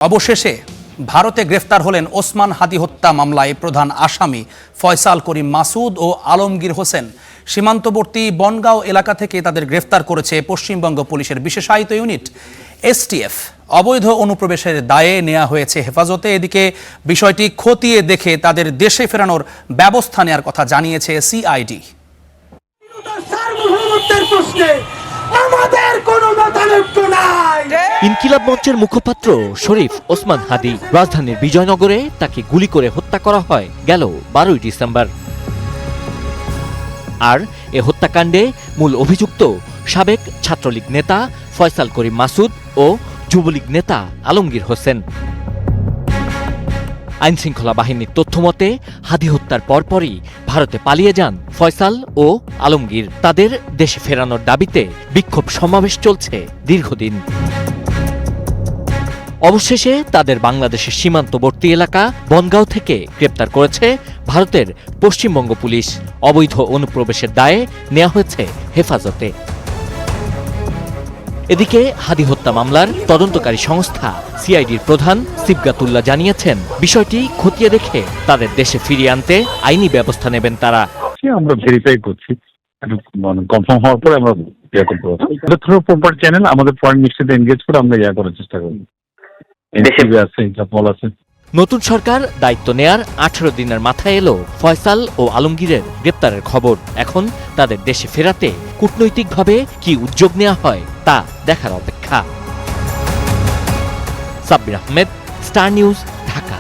অবশেষে ভারতে গ্রেফতার হলেন ওসমান হাদি হত্যা মামলায় প্রধান আসামি ফয়সাল করিম মাসুদ ও আলমগীর হোসেন। সীমান্তবর্তী বনগাঁও এলাকা থেকে তাদের গ্রেফতার করেছে পশ্চিমবঙ্গ পুলিশের বিশেষায়িত ইউনিট এসটিএফ। অবৈধ অনুপ্রবেশের দায়ে নেওয়া হয়েছে হেফাজতে। এদিকে বিষয়টি খতিয়ে দেখে তাদের দেশে ফেরানোর ব্যবস্থা নেওয়ার কথা জানিয়েছে সিআইডি। ইনকিলাব মঞ্চের মুখপাত্র শরীফ ওসমান হাদি রাজধানীর বিজয়নগরে তাকে গুলি করে হত্যা করা হয় গেল 12ই ডিসেম্বর। আর এ হত্যাকাণ্ডে মূল অভিযুক্ত সাবেক ছাত্রলীগ নেতা ফয়সাল করিম মাসুদ ও যুবলীগ নেতা আলমগীর হোসেন। আইনশৃঙ্খলা বাহিনীর তথ্যমতে হাদি হত্যার পরপরই ভারতে পালিয়ে যান ফয়সাল ও আলমগীর। তাদের দেশে ফেরানোর দাবিতে বিক্ষোভ সমাবেশ চলছে দীর্ঘদিন। অবশেষে তাদের বাংলাদেশের সীমান্তবর্তী এলাকা বনগাঁও থেকে গ্রেপ্তার করেছে ভারতের পশ্চিমবঙ্গ পুলিশ। অবৈধ অনুপ্রবেশের দায়ে নেওয়া হয়েছে হেফাজতে। এদিকে হাদি হত্যা মামলার তদন্তকারী সংস্থা সিআইডির প্রধান সিবগাতুল্লাহ জানিয়েছেন, বিষয়টি খতিয়ে দেখে তাদের দেশে ফিরিয়ে আনতে আইনি ব্যবস্থা নেবেন তারা। আমরা ভেরিফাই করছি, কনফার্ম হওয়ার পরে আমরা থ্রু প্রপার চ্যানেল আমাদের ফরেন মিনিস্ট্রিতে এনগেজ করে আমরা করার চেষ্টা করব। নতুন সরকার দায়িত্ব নেয়ার 18 দিনের মাথায় এলো ফয়সাল ও আলমগীরের গ্রেপ্তারের খবর। এখন তাদের দেশে ফেরাতে কূটনৈতিকভাবে কি উদ্যোগ নেওয়া হয় তা দেখার অপেক্ষা। Sabbir Ahmed, star news, Dhaka.